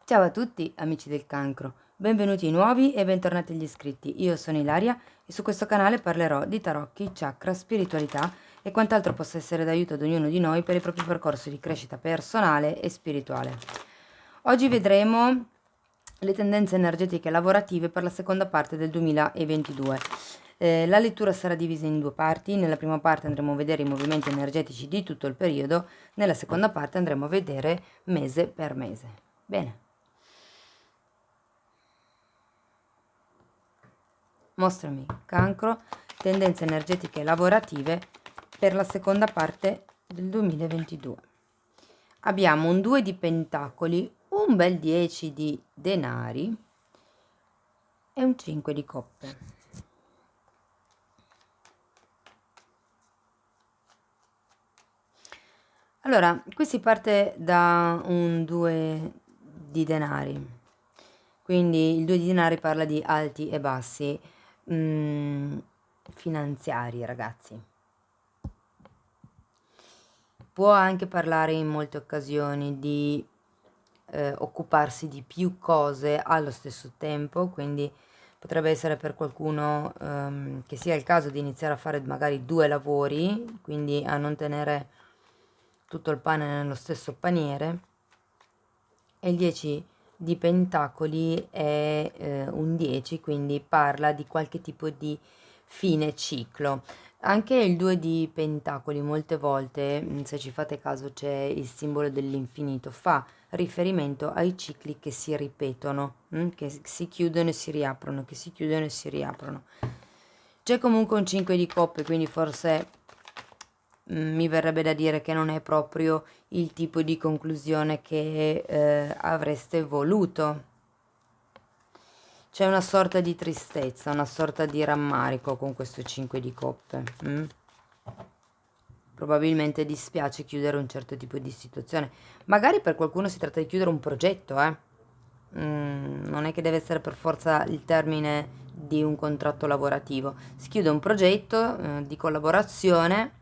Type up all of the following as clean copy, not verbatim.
Ciao a tutti amici del cancro, benvenuti nuovi e bentornati agli iscritti. Io sono Ilaria e su questo canale parlerò di tarocchi, chakra, spiritualità e quant'altro possa essere d'aiuto ad ognuno di noi per il proprio percorso di crescita personale e spirituale. Oggi vedremo le tendenze energetiche lavorative per la seconda parte del 2022. La lettura sarà divisa in due parti. Nella prima parte andremo a vedere i movimenti energetici di tutto il periodo, nella seconda parte andremo a vedere mese per mese. Bene. Mostrami cancro, tendenze energetiche lavorative per la seconda parte del 2022. Abbiamo un 2 di pentacoli, un bel 10 di denari e un 5 di coppe. Allora, qui si parte da un 2 di denari, quindi il 2 di denari parla di alti e bassi finanziari, ragazzi. Può anche parlare in molte occasioni di occuparsi di più cose allo stesso tempo, quindi potrebbe essere per qualcuno che sia il caso di iniziare a fare magari due lavori, quindi a non tenere tutto il pane nello stesso paniere. E il 10 di pentacoli è un 10, quindi parla di qualche tipo di fine ciclo. Anche il 2 di pentacoli molte volte, se ci fate caso, c'è il simbolo dell'infinito, fa riferimento ai cicli che si ripetono, che si chiudono e si riaprono, che si chiudono e si riaprono. C'è comunque un 5 di coppe, quindi forse mi verrebbe da dire che non è proprio il tipo di conclusione che avreste voluto. C'è una sorta di tristezza, una sorta di rammarico con questo 5 di coppe. Probabilmente dispiace chiudere un certo tipo di situazione. Magari per qualcuno si tratta di chiudere un progetto, non è che deve essere per forza il termine di un contratto lavorativo. Si chiude un progetto di collaborazione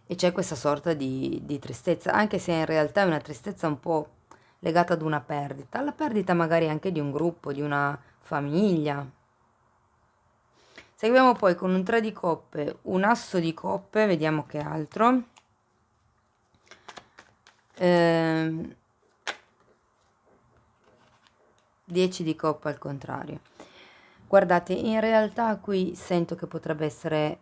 e c'è questa sorta di tristezza, anche se in realtà è una tristezza un po' legata ad una perdita, alla perdita magari anche di un gruppo, di una famiglia. Seguiamo poi con un 3 di coppe, un asso di coppe, vediamo che altro. 10 di coppa al contrario. Guardate, in realtà qui sento che potrebbe essere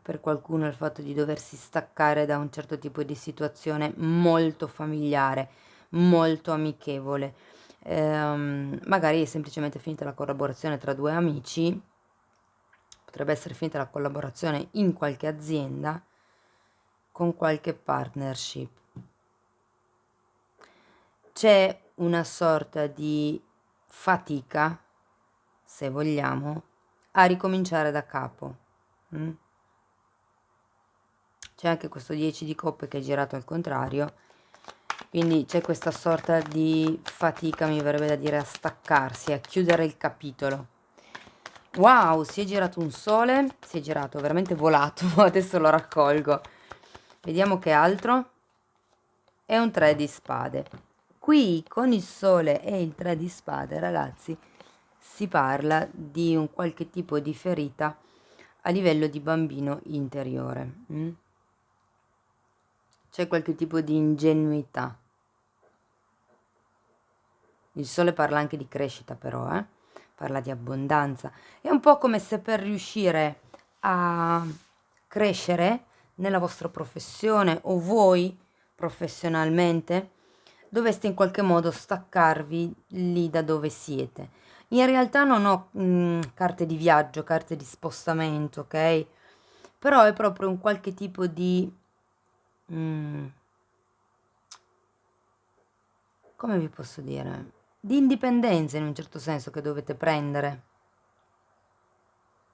per qualcuno il fatto di doversi staccare da un certo tipo di situazione molto familiare, molto amichevole. Magari è semplicemente finita la collaborazione tra due amici, potrebbe essere finita la collaborazione in qualche azienda con qualche partnership. C'è una sorta di fatica, se vogliamo, a ricominciare da capo. C'è anche questo 10 di coppe che è girato al contrario, quindi c'è questa sorta di fatica, mi verrebbe da dire, a staccarsi, a chiudere il capitolo. Wow, si è girato un sole, si è girato, veramente volato, adesso lo raccolgo. Vediamo che altro. È un 3 di spade. Qui con il sole e il 3 di spade, ragazzi, si parla di un qualche tipo di ferita a livello di bambino interiore. C'è qualche tipo di ingenuità. Il sole parla anche di crescita però, parla di abbondanza. È un po' come se per riuscire a crescere nella vostra professione o voi professionalmente doveste in qualche modo staccarvi lì da dove siete. In realtà non ho carte di viaggio, carte di spostamento, ok? Però è proprio un qualche tipo di come vi posso dire, di indipendenza in un certo senso che dovete prendere.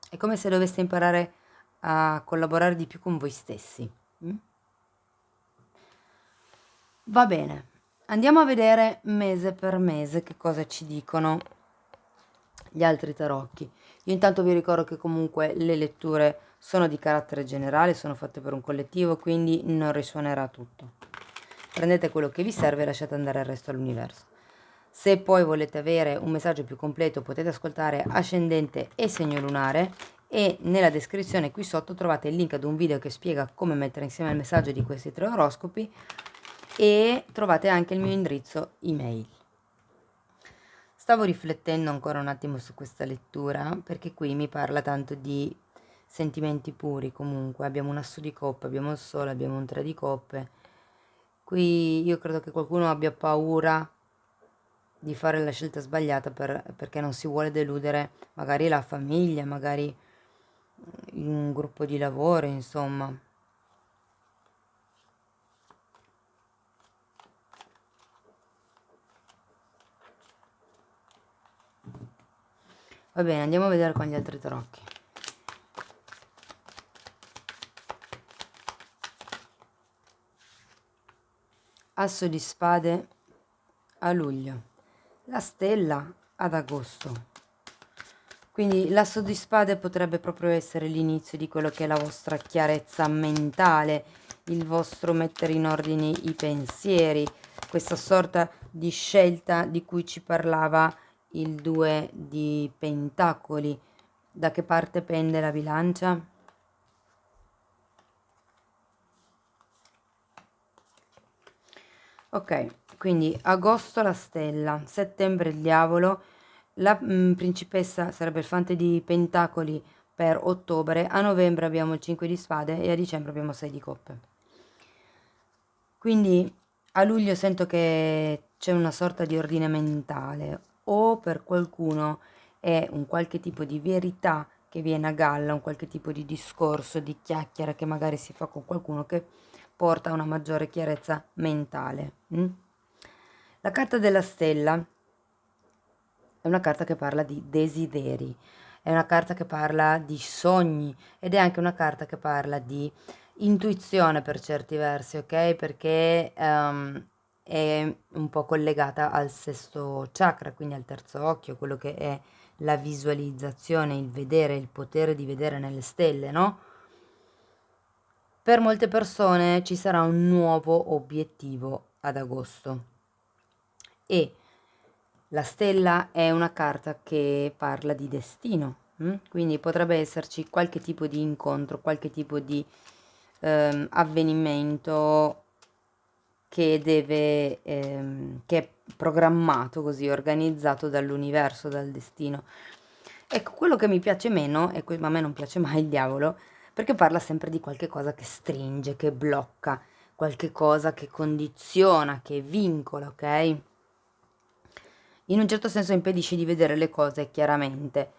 È come se doveste imparare a collaborare di più con voi stessi. Va bene, andiamo a vedere mese per mese che cosa ci dicono gli altri tarocchi. Io intanto vi ricordo che comunque le letture sono di carattere generale, sono fatte per un collettivo, quindi non risuonerà tutto. Prendete quello che vi serve e lasciate andare il resto all'universo. Se poi volete avere un messaggio più completo potete ascoltare ascendente e segno lunare, e nella descrizione qui sotto trovate il link ad un video che spiega come mettere insieme il messaggio di questi 3 oroscopi, e trovate anche il mio indirizzo email. Stavo riflettendo ancora un attimo su questa lettura, perché qui mi parla tanto di sentimenti puri. Comunque abbiamo un asso di coppe, abbiamo il sole, abbiamo un 3 di coppe. Qui io credo che qualcuno abbia paura di fare la scelta sbagliata perché non si vuole deludere magari la famiglia, magari un gruppo di lavoro, insomma. Va bene, andiamo a vedere con gli altri tarocchi. Asso di spade a luglio, la stella ad agosto. Quindi l'asso di spade potrebbe proprio essere l'inizio di quello che è la vostra chiarezza mentale, il vostro mettere in ordine i pensieri, questa sorta di scelta di cui ci parlava il 2 di pentacoli. Da che parte pende la bilancia? Ok, quindi agosto la stella, settembre il diavolo, la principessa sarebbe il fante di pentacoli per ottobre, a novembre abbiamo il 5 di spade e a dicembre abbiamo 6 di coppe. Quindi a luglio sento che c'è una sorta di ordine mentale, o per qualcuno è un qualche tipo di verità che viene a galla, un qualche tipo di discorso, di chiacchiera che magari si fa con qualcuno che porta a una maggiore chiarezza mentale. La carta della stella è una carta che parla di desideri, è una carta che parla di sogni, ed è anche una carta che parla di intuizione per certi versi, ok? Perché è un po' collegata al sesto chakra, quindi al terzo occhio, quello che è la visualizzazione, il vedere, il potere di vedere nelle stelle, no? Per molte persone ci sarà un nuovo obiettivo ad agosto, e la stella è una carta che parla di destino, quindi potrebbe esserci qualche tipo di incontro, qualche tipo di avvenimento che che è programmato così, organizzato dall'universo, dal destino. Ecco, quello che mi piace meno, ma a me non piace mai il diavolo, perché parla sempre di qualche cosa che stringe, che blocca, qualche cosa che condiziona, che vincola, ok? In un certo senso impedisce di vedere le cose chiaramente.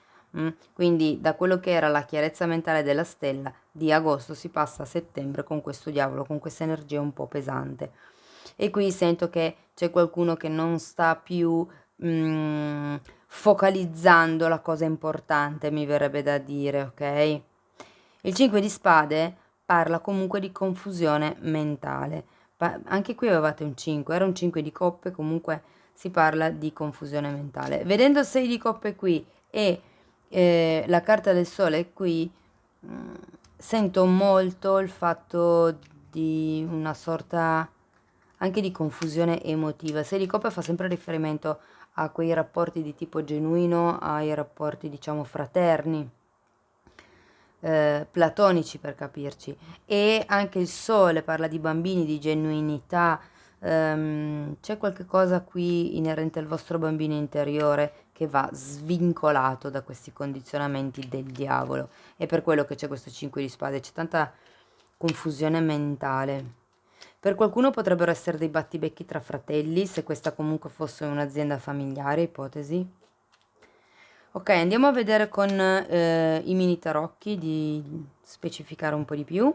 Quindi da quello che era la chiarezza mentale della stella di agosto si passa a settembre con questo diavolo, con questa energia un po' pesante. E qui sento che c'è qualcuno che non sta più focalizzando la cosa importante, mi verrebbe da dire, ok? Il 5 di spade parla comunque di confusione mentale. Anche qui avevate un 5, era un 5 di coppe, comunque si parla di confusione mentale. Vedendo il 6 di coppe qui e la carta del sole qui, mh, sento molto il fatto di una sorta anche di confusione emotiva. 6 di coppe fa sempre riferimento a quei rapporti di tipo genuino, ai rapporti diciamo fraterni, platonici per capirci, e anche il sole parla di bambini, di genuinità. C'è qualche cosa qui inerente al vostro bambino interiore che va svincolato da questi condizionamenti del diavolo, e per quello che c'è questo 5 di spade, c'è tanta confusione mentale. Per qualcuno potrebbero essere dei battibecchi tra fratelli, se questa comunque fosse un'azienda familiare, ipotesi. Ok, andiamo a vedere con i mini tarocchi di specificare un po' di più.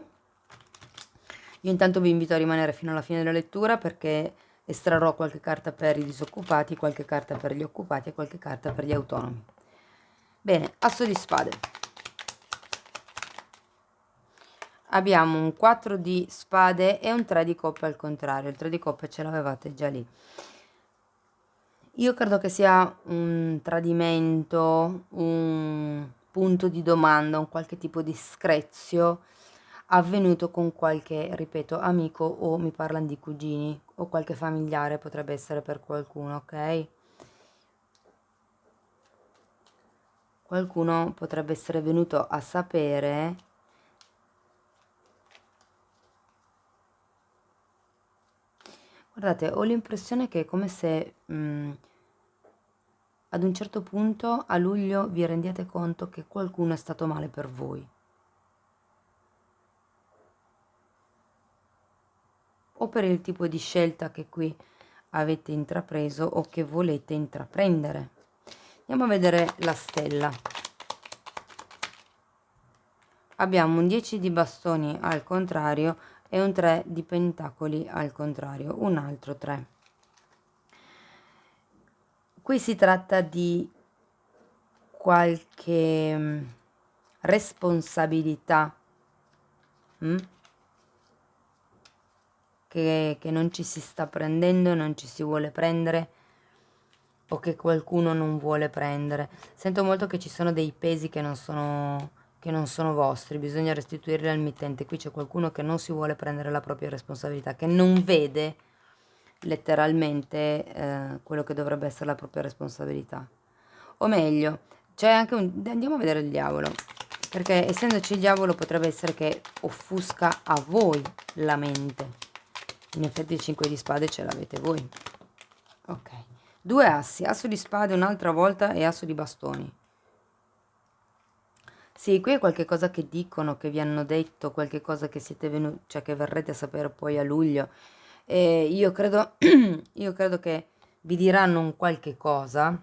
Io intanto vi invito a rimanere fino alla fine della lettura, perché estrarrò qualche carta per i disoccupati, qualche carta per gli occupati e qualche carta per gli autonomi. Bene, asso di spade. Abbiamo un 4 di spade e un 3 di coppe al contrario. Il 3 di coppe ce l'avevate già lì. Io credo che sia un tradimento, un punto di domanda, un qualche tipo di screzio avvenuto con qualche, ripeto, amico, o mi parlano di cugini o qualche familiare, potrebbe essere per qualcuno, ok? qualcuno potrebbe essere venuto a sapere guardate, ho l'impressione che è come se ad un certo punto a luglio vi rendiate conto che qualcuno è stato male per voi o per il tipo di scelta che qui avete intrapreso o che volete intraprendere. Andiamo a vedere la stella. Abbiamo un 10 di bastoni al contrario e un 3 di pentacoli al contrario, un altro 3. Qui si tratta di qualche responsabilità che non ci si sta prendendo, non ci si vuole prendere o che qualcuno non vuole prendere. Sento molto che ci sono dei pesi che non sono vostri, bisogna restituirli al mittente. Qui c'è qualcuno che non si vuole prendere la propria responsabilità, che non vede letteralmente quello che dovrebbe essere la propria responsabilità. O meglio, c'è anche andiamo a vedere il diavolo, perché essendoci il diavolo potrebbe essere che offusca a voi la mente. In effetti il 5 di spade ce l'avete voi. Ok. 2 assi, asso di spade un'altra volta e asso di bastoni. Sì, qui è qualche cosa che dicono, che vi hanno detto, qualche cosa che siete venuti, cioè che verrete a sapere poi a luglio. E io credo, io credo che vi diranno un qualche cosa.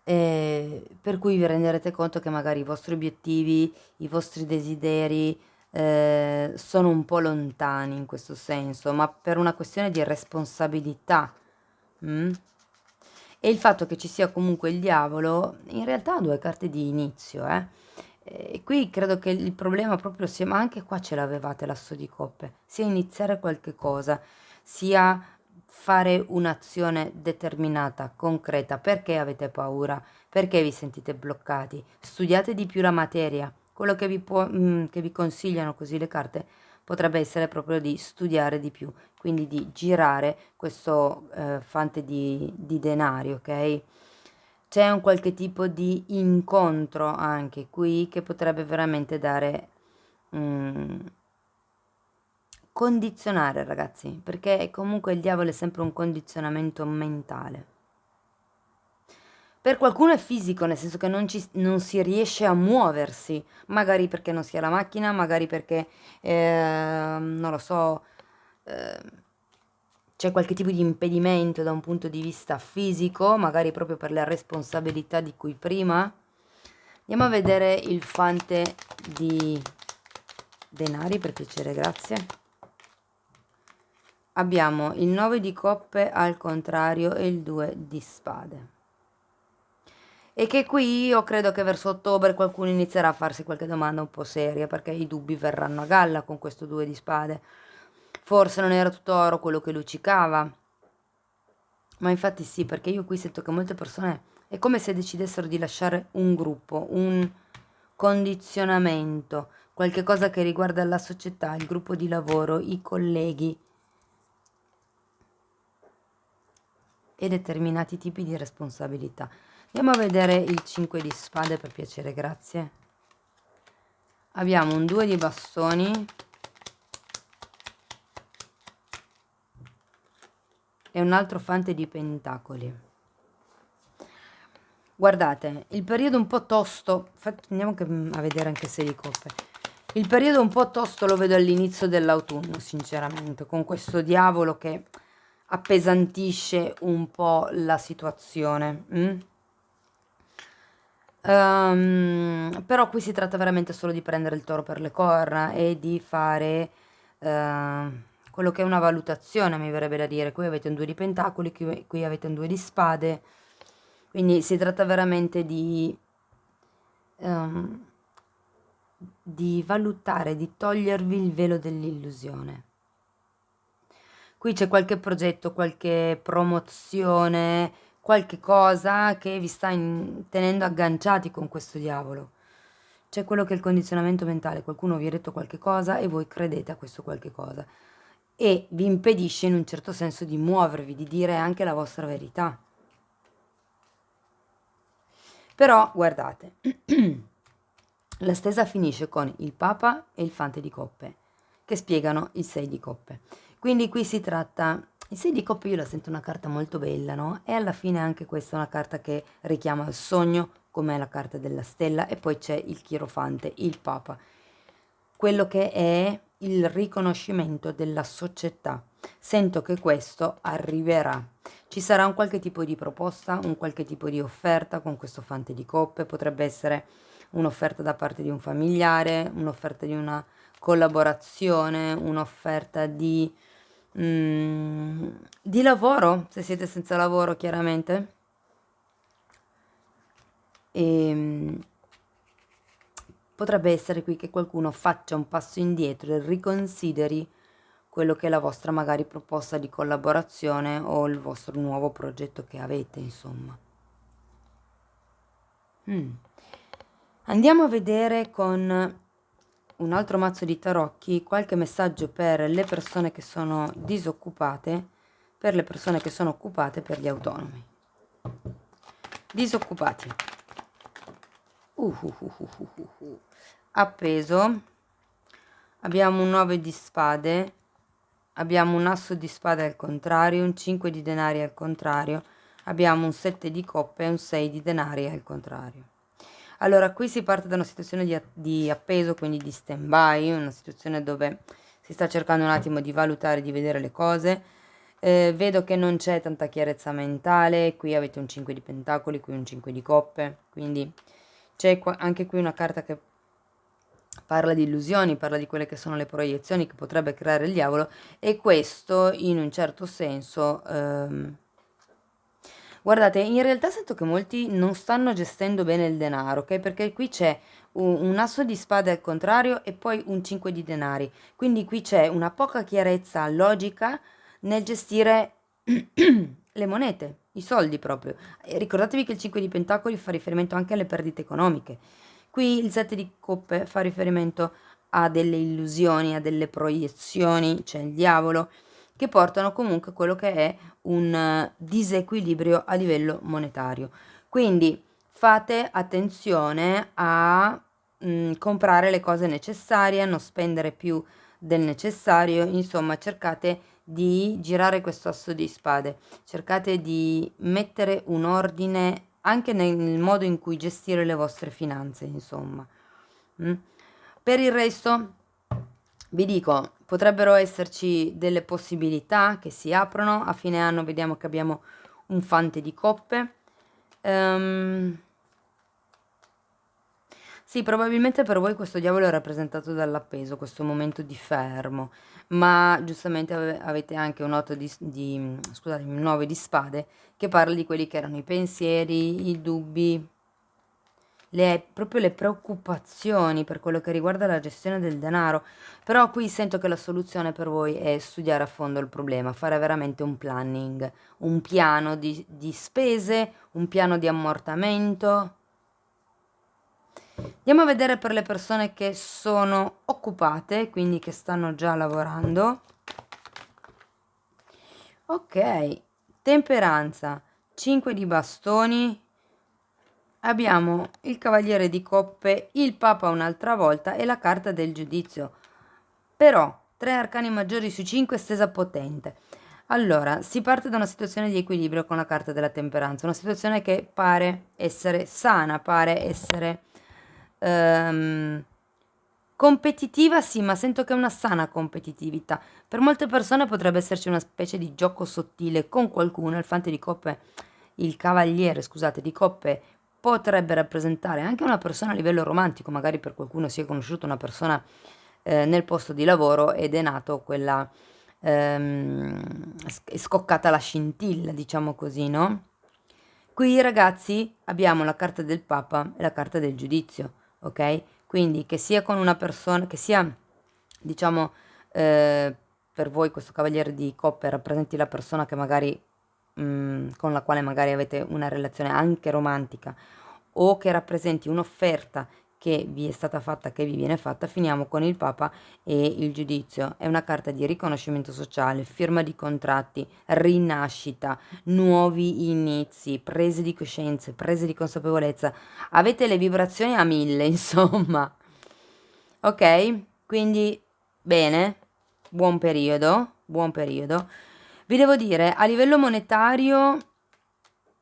Per cui vi renderete conto che magari i vostri obiettivi, i vostri desideri sono un po' lontani in questo senso, ma per una questione di responsabilità. mm? E il fatto che ci sia comunque il diavolo, in realtà ha 2 carte di inizio, eh. E qui credo che il problema proprio sia, ma anche qua ce l'avevate l'asso di coppe, sia iniziare qualche cosa, sia fare un'azione determinata, concreta. Perché avete paura? Perché vi sentite bloccati? Studiate di più la materia. Quello che vi consigliano così le carte potrebbe essere proprio di studiare di più, quindi di girare questo fante di denari, ok? C'è un qualche tipo di incontro anche qui che potrebbe veramente dare mm, condizionare, ragazzi, perché comunque il diavolo è sempre un condizionamento mentale. Per qualcuno è fisico, nel senso che non si riesce a muoversi, magari perché non si ha la macchina, magari perché, non lo so, c'è qualche tipo di impedimento da un punto di vista fisico, magari proprio per la responsabilità di cui prima. Andiamo a vedere il fante di denari, per piacere, grazie. Abbiamo il 9 di coppe al contrario e il 2 di spade. E che qui io credo che verso ottobre qualcuno inizierà a farsi qualche domanda un po' seria, perché i dubbi verranno a galla con questo 2 di spade. Forse non era tutto oro quello che luccicava. Ma infatti sì, perché io qui sento che molte persone è come se decidessero di lasciare un gruppo, un condizionamento, qualche cosa che riguarda la società, il gruppo di lavoro, i colleghi e determinati tipi di responsabilità. Andiamo a vedere il 5 di spade, per piacere, grazie. Abbiamo un 2 di bastoni e un altro fante di pentacoli. Guardate, il periodo un po' tosto, andiamo a vedere anche 6 di coppe. Il periodo un po' tosto lo vedo all'inizio dell'autunno, sinceramente, con questo diavolo che appesantisce un po' la situazione. Però qui si tratta veramente solo di prendere il toro per le corna e di fare quello che è una valutazione, mi verrebbe da dire. Qui avete un 2 di pentacoli, qui avete un 2 di spade, quindi si tratta veramente ehm, di valutare, di togliervi il velo dell'illusione. Qui c'è qualche progetto, qualche promozione, qualche cosa che vi sta tenendo agganciati con questo diavolo. C'è quello che è il condizionamento mentale, qualcuno vi ha detto qualche cosa e voi credete a questo qualche cosa. e vi impedisce in un certo senso di muovervi, di dire anche la vostra verità. Però guardate, la stesa finisce con il Papa e il Fante di Coppe, che spiegano il 6 di Coppe. Quindi qui si tratta, il 6 di Coppe io la sento una carta molto bella, no? E alla fine anche questa è una carta che richiama il sogno, come la carta della stella, e poi c'è il Chierofante, il Papa, quello che è il riconoscimento della società. Sento che questo arriverà. Ci sarà un qualche tipo di proposta, un qualche tipo di offerta con questo Fante di Coppe, potrebbe essere un'offerta da parte di un familiare, un'offerta di una collaborazione, un'offerta di lavoro, se siete senza lavoro chiaramente. E potrebbe essere qui che qualcuno faccia un passo indietro e riconsideri quello che è la vostra magari proposta di collaborazione o il vostro nuovo progetto che avete, insomma. Andiamo a vedere con un altro mazzo di tarocchi qualche messaggio per le persone che sono disoccupate, per le persone che sono occupate, per gli autonomi. Disoccupati. Appeso. Abbiamo un 9 di spade, abbiamo un asso di spade al contrario, un 5 di denari al contrario, abbiamo un 7 di coppe e un 6 di denari al contrario. Allora, qui si parte da una situazione di appeso, quindi di stand-by, una situazione dove si sta cercando un attimo di valutare, di vedere le cose. Vedo che non c'è tanta chiarezza mentale, qui avete un 5 di pentacoli, qui un 5 di coppe, quindi c'è anche qui una carta che parla di illusioni, parla di quelle che sono le proiezioni che potrebbe creare il diavolo, e questo in un certo senso guardate, in realtà sento che molti non stanno gestendo bene il denaro, ok? Perché qui c'è un asso di spade al contrario e poi un 5 di denari. Quindi qui c'è una poca chiarezza logica nel gestire le monete, i soldi proprio. E ricordatevi che il 5 di pentacoli fa riferimento anche alle perdite economiche. Qui il 7 di coppe fa riferimento a delle illusioni, a delle proiezioni, c'è il diavolo, che portano comunque a quello che è un disequilibrio a livello monetario. Quindi fate attenzione a comprare le cose necessarie, a non spendere più del necessario, insomma cercate di girare questo asso di spade, cercate di mettere un ordine anche nel modo in cui gestire le vostre finanze, insomma. Per il resto vi dico, potrebbero esserci delle possibilità che si aprono. A fine anno vediamo che abbiamo un Fante di coppe. Sì, probabilmente per voi questo diavolo è rappresentato dall'appeso, questo momento di fermo, ma giustamente avete anche un 8 scusate, un 9 di spade che parla di quelli che erano i pensieri, i dubbi, proprio le preoccupazioni per quello che riguarda la gestione del denaro. Però qui sento che la soluzione per voi è studiare a fondo il problema, fare veramente un planning, un piano di spese, un piano di ammortamento. Andiamo a vedere per le persone che sono occupate, quindi che stanno già lavorando. Ok, temperanza, 5 di bastoni. Abbiamo il cavaliere di coppe, il papa un'altra volta e la carta del giudizio. Però 3 arcani maggiori su 5 stesa potente. Allora, si parte da una situazione di equilibrio con la carta della temperanza, una situazione che pare essere sana, pare essere competitiva, sì, ma sento che è una sana competitività. Per molte persone potrebbe esserci una specie di gioco sottile con qualcuno. Il fante di coppe, il cavaliere, scusate, di coppe potrebbe rappresentare anche una persona a livello romantico, magari per qualcuno si è conosciuto una persona nel posto di lavoro ed è nato quella è scoccata la scintilla, diciamo così, no? Qui ragazzi abbiamo la carta del Papa e la carta del giudizio, ok? Quindi che sia con una persona, che sia, diciamo, per voi questo cavaliere di coppe rappresenti la persona che magari, con la quale magari avete una relazione anche romantica, o che rappresenti un'offerta che vi è stata fatta, che vi viene fatta. Finiamo con il Papa e il giudizio. È una carta di riconoscimento sociale, firma di contratti, rinascita, nuovi inizi, prese di coscienza, prese di consapevolezza. Avete le vibrazioni a 1000, insomma. Ok? Quindi bene, buon periodo, buon periodo. Vi devo dire, a livello monetario,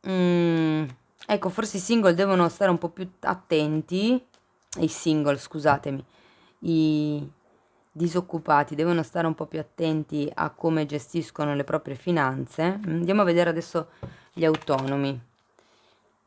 mm, ecco, forse i single devono stare un po' più attenti, i single, scusatemi, i disoccupati devono stare un po' più attenti a come gestiscono le proprie finanze. Andiamo a vedere adesso gli autonomi.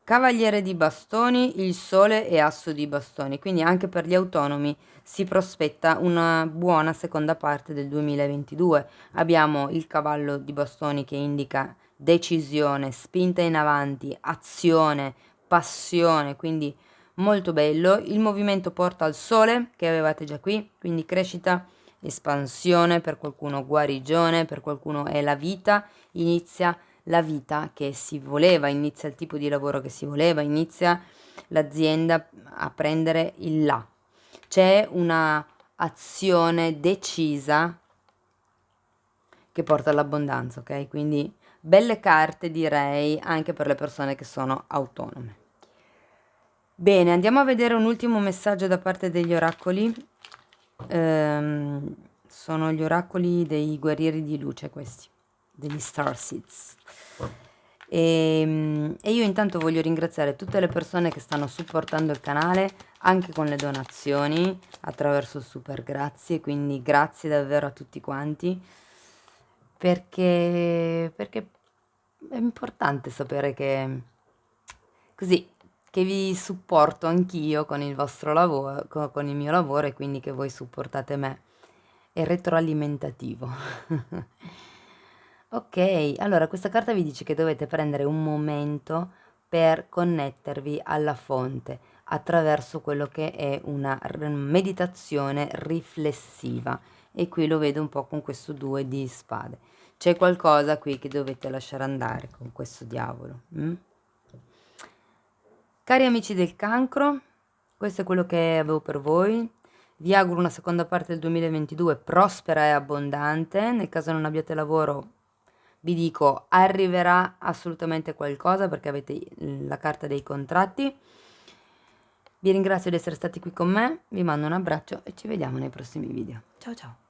Cavaliere di bastoni, il sole e asso di bastoni, quindi anche per gli autonomi si prospetta una buona seconda parte del 2022. Abbiamo il cavallo di bastoni che indica decisione, spinta in avanti, azione, passione, quindi molto bello. Il movimento porta al sole che avevate già qui, quindi crescita, espansione, per qualcuno guarigione, per qualcuno è la vita, inizia la vita che si voleva, inizia il tipo di lavoro che si voleva, inizia l'azienda a prendere il là. C'è una azione decisa che porta all'abbondanza, ok? Quindi belle carte direi anche per le persone che sono autonome. Bene, andiamo a vedere un ultimo messaggio da parte degli oracoli. Sono gli oracoli dei guerrieri di luce questi, degli Star Seeds. E io intanto voglio ringraziare tutte le persone che stanno supportando il canale anche con le donazioni attraverso il super grazie, quindi grazie davvero a tutti quanti perché è importante sapere che così che vi supporto anch'io con il vostro lavoro, con il mio lavoro e quindi che voi supportate me. È retroalimentativo. Ok, allora questa carta vi dice che dovete prendere un momento per connettervi alla fonte attraverso quello che è una meditazione riflessiva e qui lo vedo un po' con questo 2 di spade. C'è qualcosa qui che dovete lasciare andare con questo diavolo. Cari amici del cancro, questo è quello che avevo per voi. Vi auguro una seconda parte del 2022 prospera e abbondante. Nel caso non abbiate lavoro, vi dico arriverà assolutamente qualcosa perché avete la carta dei contratti. Vi ringrazio di essere stati qui con me, vi mando un abbraccio e ci vediamo nei prossimi video. Ciao ciao!